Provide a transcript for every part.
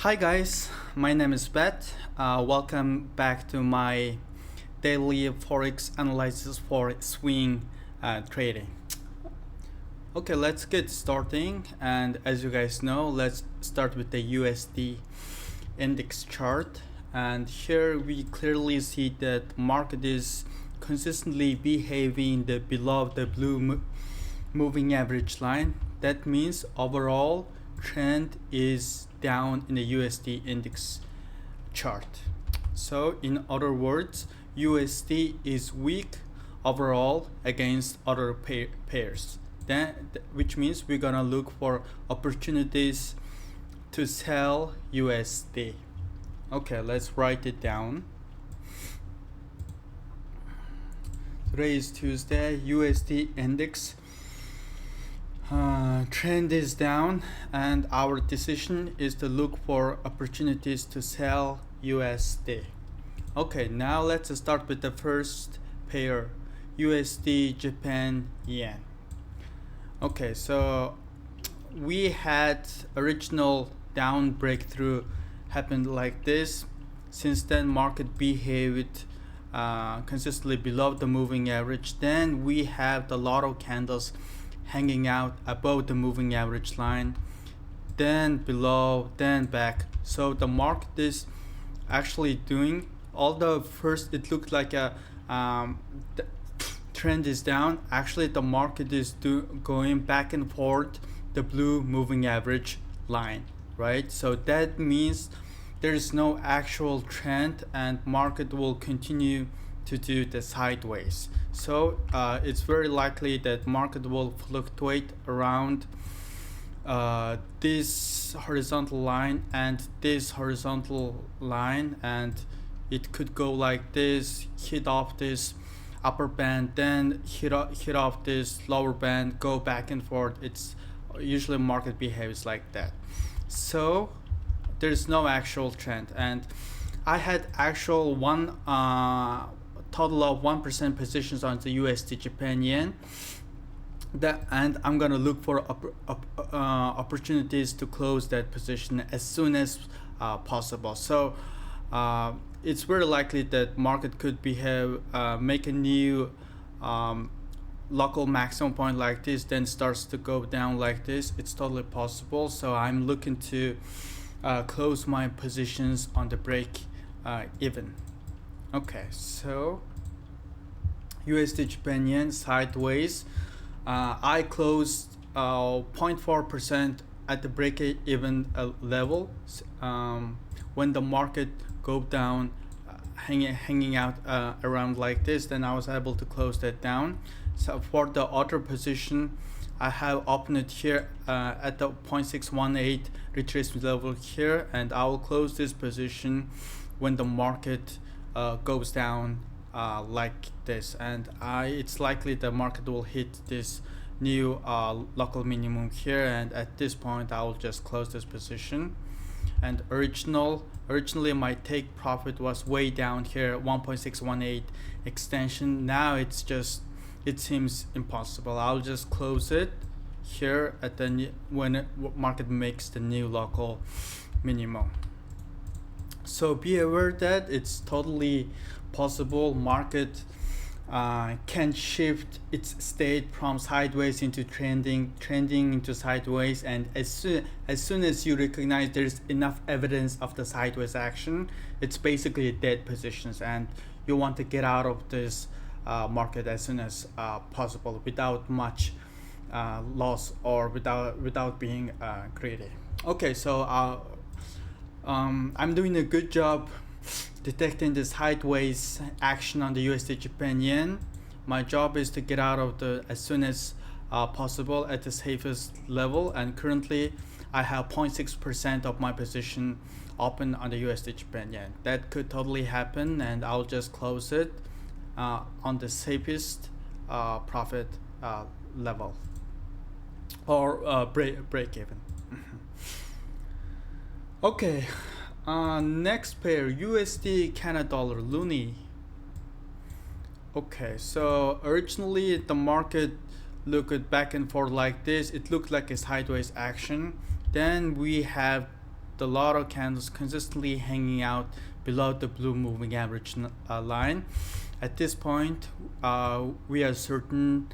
Hi guys, my name is Bet. Welcome back to my daily Forex analysis for swing trading. Okay, let's get starting. And as you guys know, let's start with the USD index chart. And here we clearly see that market is consistently behaving below the blue moving average line. That means overall trend is down in the USD index chart. So in other words, USD is weak overall against other pairs. Which means we're gonna look for opportunities to sell USD. Okay, let's write it down. Today is Tuesday. USD index trend is down, and our decision is to look for opportunities to sell USD. Okay, now let's start with the first pair, USD Japan Yen. Okay, so we had original down breakthrough happened like this. Since then, market behaved consistently below the moving average. Then we have the lot of candles hanging out above the moving average line, then below, then back. So the market is actually doing, although first it looked like the trend is down, actually the market is going back and forth the blue moving average line, right? So that means there is no actual trend and market will continue to do the sideways. So it's very likely that market will fluctuate around this horizontal line and this horizontal line, and it could go like this, hit off this upper band, then hit off this lower band, go back and forth. It's usually market behaves like that. So there's no actual trend, and I had actual total of 1% positions on the USD Japan Yen. And I'm gonna look for opportunities to close that position as soon as possible. So it's very likely that market could make a new local maximum point like this, then starts to go down like this. It's totally possible. So I'm looking to close my positions on the break even. Okay, so USD Japan Yen sideways. I closed 0.4% at the break even level. When the market go down, hanging out around like this, then I was able to close that down. So for the other position, I have opened it here at the 0.618 retracement level here, and I will close this position when the market goes down like this, and it's likely the market will hit this new local minimum here, and at this point I will just close this position. And originally my take profit was way down here, 1.618 extension. Now it seems impossible. I'll just close it here at when market makes the new local minimum. So be aware that it's totally possible market can shift its state from sideways into trending into sideways, and as soon as you recognize there's enough evidence of the sideways action, it's basically dead positions, and you want to get out of this market as soon as possible without much loss or without being greedy. Okay, so I'm doing a good job detecting the sideways action on the USD Japan Yen. My job is to get out of as soon as possible at the safest level, and currently I have 0.6% of my position open on the USD Japan Yen. That could totally happen, and I'll just close it on the safest profit level or break even. Okay, next pair, USD Canada dollar loonie. Okay, so originally the market looked back and forth like this. It looked like a sideways action. Then we have the lot of candles consistently hanging out below the blue moving average line. At this point, we are certain,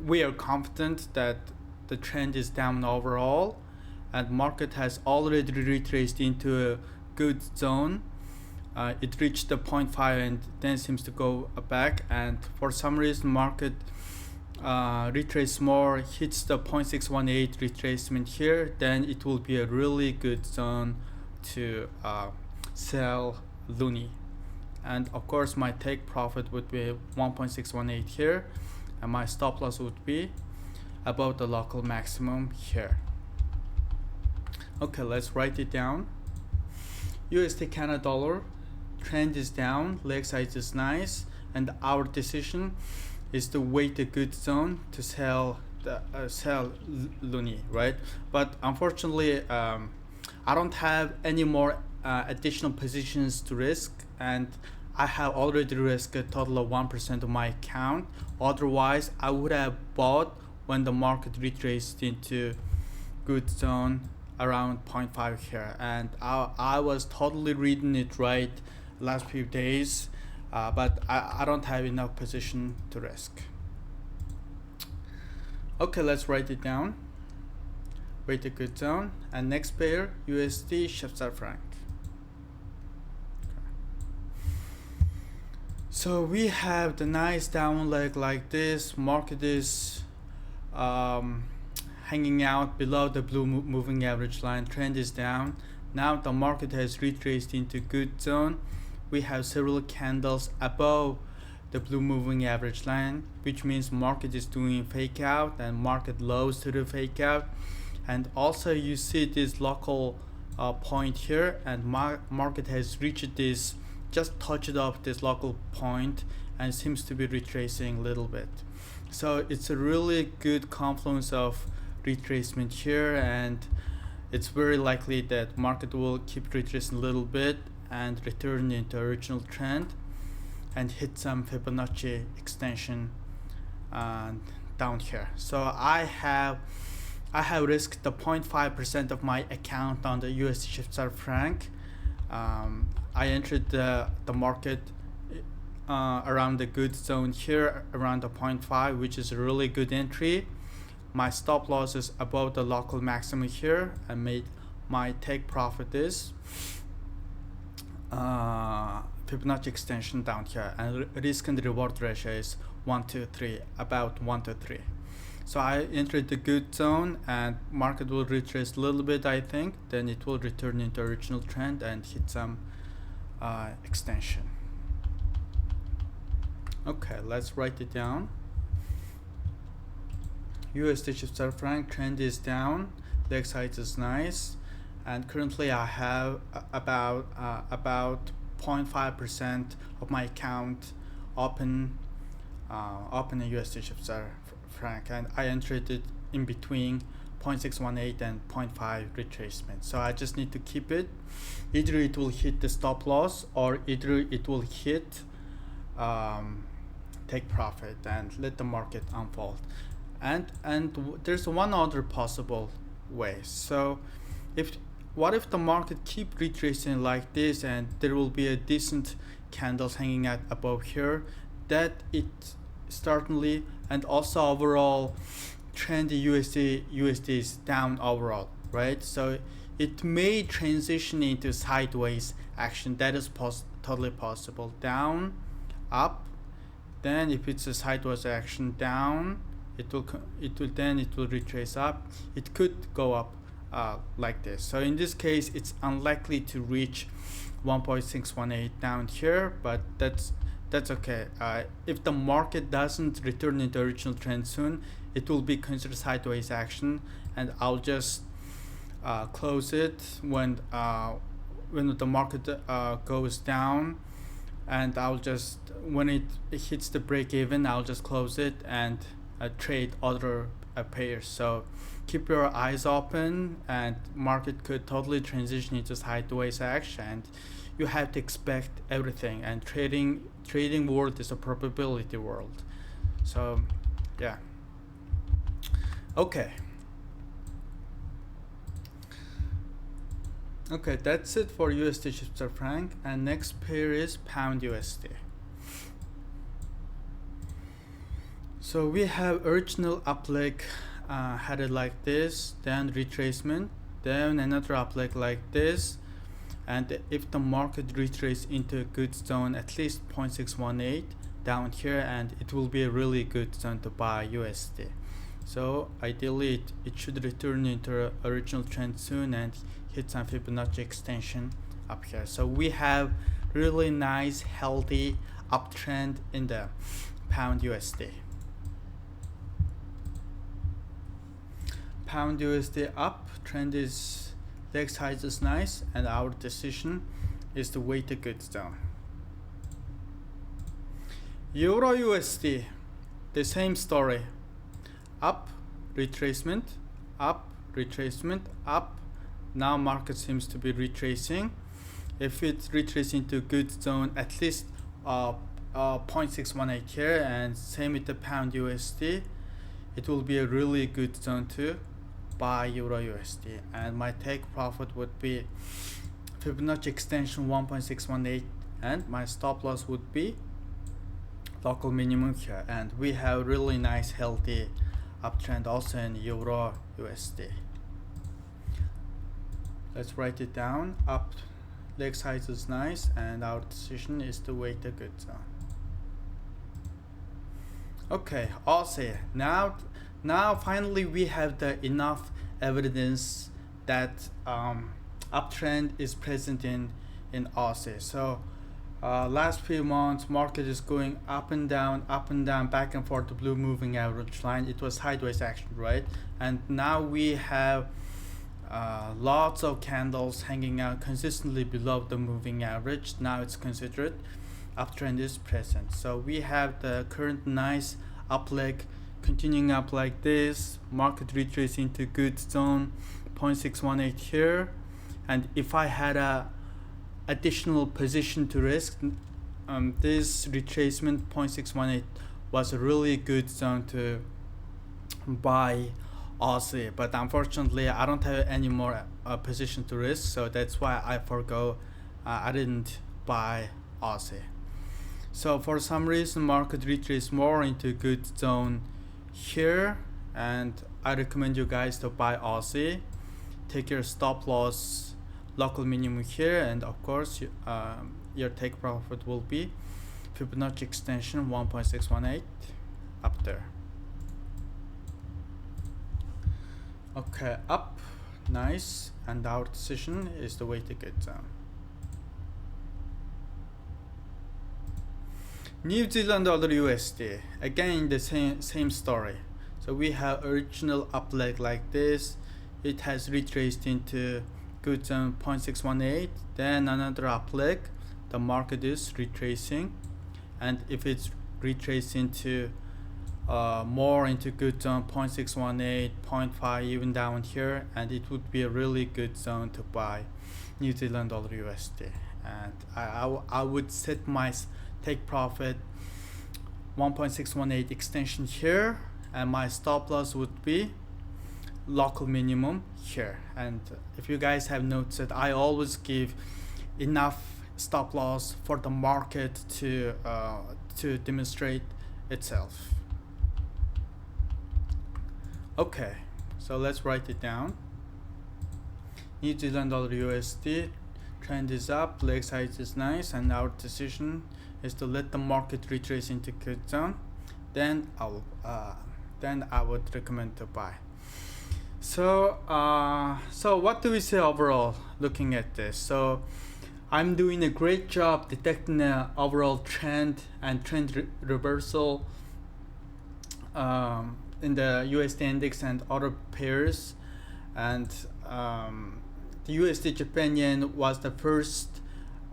we are confident that the trend is down overall, and market has already retraced into a good zone. It reached the 0.5 and then seems to go back, and for some reason market retrace more, hits the 0.618 retracement here, then it will be a really good zone to sell Luni. And of course my take profit would be 1.618 here, and my stop loss would be above the local maximum here. Okay, let's write it down. USD Canada dollar, trend is down, leg size is nice, and our decision is to wait a good zone to sell Luni, right? But unfortunately, I don't have any more additional positions to risk, and I have already risked a total of 1% of my account. Otherwise, I would have bought when the market retraced into good zone around 0.5 here, and I was totally reading it right last few days, but I don't have enough position to risk. Okay, let's write it down. Wait a good zone, and next pair USD Schweizer franc. So we have the nice down leg like this. Market is hanging out below the blue moving average line. Trend is down. Now the market has retraced into good zone. We have several candles above the blue moving average line, which means market is doing fake out and market lows to the fake out. And also you see this local point here, and market has reached this, just touched off this local point, and seems to be retracing a little bit. So it's a really good confluence of retracement here, and it's very likely that market will keep retracing a little bit and return into original trend and hit some Fibonacci extension down here. So I have risked the 0.5% of my account on the USD Schweizer franc. I entered the market around the good zone here, around the 0.5, which is a really good entry. My stop loss is above the local maximum here. I made my take profit is Fibonacci extension down here, and risk and reward ratio is 1 to 3, about 1 to 3. So I entered the good zone, and market will retrace a little bit, I think, then it will return into original trend and hit some extension. Okay, let's write it down. USD Schweizer franc, trend is down, leg size is nice, and currently I have about 0.5% of my account open in USD Schweizer franc, and I entered it in between 0.618 and 0.5 retracement. So I just need to keep it. Either it will hit the stop loss, or either it will hit take profit and let the market unfold. And there's one other possible way. So what if the market keep retracing like this, and there will be a decent candles hanging out above here, that it certainly, and also overall trend USD is down overall, right? So it may transition into sideways action. That is totally possible. Down, up, then if it's a sideways action, down, it will retrace up. It could go up like this. So in this case, it's unlikely to reach 1.618 down here, but that's okay. If the market doesn't return into original trend soon, it will be considered sideways action, and I'll just close it when the market goes down, and I'll just, when it hits the break even, I'll just close it and trade other pairs. So keep your eyes open, and market could totally transition into sideways action, and you have to expect everything, and trading world is a probability world. So yeah, okay. Okay, that's it for USD Schweizer franc, and next pair is pound USD. So we have original up leg headed like this, then retracement, then another up leg like this, and if the market retraces into a good zone, at least 0.618 down here, and it will be a really good zone to buy USD. So ideally it should return into original trend soon and hit some Fibonacci extension up here. So we have really nice healthy uptrend in the pound USD. Pound USD up, trend is, leg size is nice, and our decision is to wait a good zone. Euro USD, the same story. Up, retracement, up, retracement, up. Now market seems to be retracing. If it's retracing to good zone, at least 0.618 here, and same with the pound USD, it will be a really good zone to buy Euro USD. And my take profit would be Fibonacci extension 1.618, and my stop loss would be local minimum here. And we have really nice healthy uptrend also in Euro USD. Let's write it down. Up leg size is nice, and our decision is to wait a good zone. Okay, Aussie. Now finally we have the enough evidence that uptrend is present in Aussie. So last few months market is going up and down, back and forth, the blue moving average line. It was sideways action, right? And now we have lots of candles hanging out consistently below the moving average. Now it's considered uptrend is present. So we have the current nice up leg continuing up like this, market retracing to good zone 0.618 here. And if I had a additional position to risk, this retracement 0.618 was a really good zone to buy Aussie, but unfortunately I don't have any more position to risk, so that's why I didn't buy Aussie. So for some reason market retraced more into good zone here, and I recommend you guys to buy Aussie. Take your stop loss local minimum here, and of course your take profit will be Fibonacci extension 1.618 up there. Okay, up, nice, and our decision is to wait a good zone. New Zealand dollar USD, again the same story. So we have original up leg like this, it has retraced into good zone 0.618, then another up leg, the market is retracing, and if it's retraced into more into good zone 0.618, 0.5, even down here, and it would be a really good zone to buy New Zealand dollar USD. And I would set my take profit 1.618 extension here, and my stop loss would be local minimum here. And if you guys have noticed that I always give enough stop loss for the market to demonstrate itself. Okay, so let's write it down. New Zealand dollar USD, trend is up, leg size is nice, and our decision is to let the market retrace into good zone. Then I would recommend to buy. So what do we say overall looking at this? So I'm doing a great job detecting the overall trend and trend reversal in the USD index and other pairs, and the USD Japan yen was the first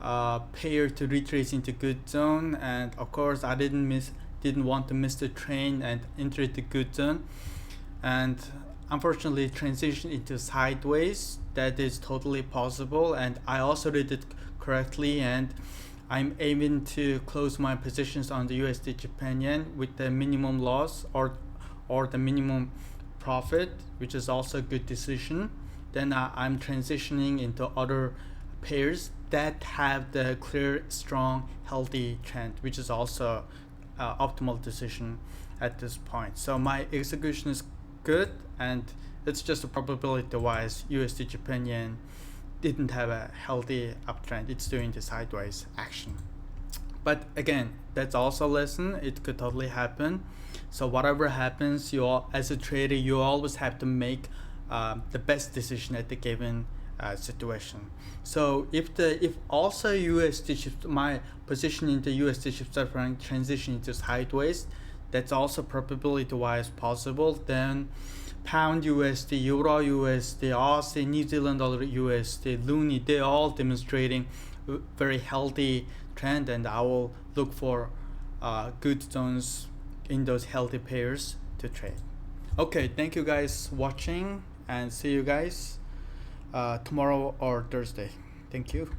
pair to retrace into good zone, and of course I didn't want to miss the train and enter the good zone, and unfortunately transition into sideways. That is totally possible, and I also did it correctly, and I'm aiming to close my positions on the USD Japan yen with the minimum loss or the minimum profit, which is also a good decision then I'm transitioning into other pairs that have the clear, strong, healthy trend, which is also optimal decision at this point. So my execution is good, and it's just a probability wise USD Japan yen didn't have a healthy uptrend. It's doing the sideways action. But again, that's also a lesson. It could totally happen. So whatever happens, as a trader, you always have to make the best decision at the given situation. So if also USD shift, my position in the USD shift franc transition into sideways, that's also probability wise possible. Then pound USD, Euro USD, Aussie, New Zealand dollar USD, Loonie, they're all demonstrating very healthy trend, and I will look for good zones in those healthy pairs to trade. Okay, thank you guys watching, and see you guys tomorrow or Thursday. Thank you.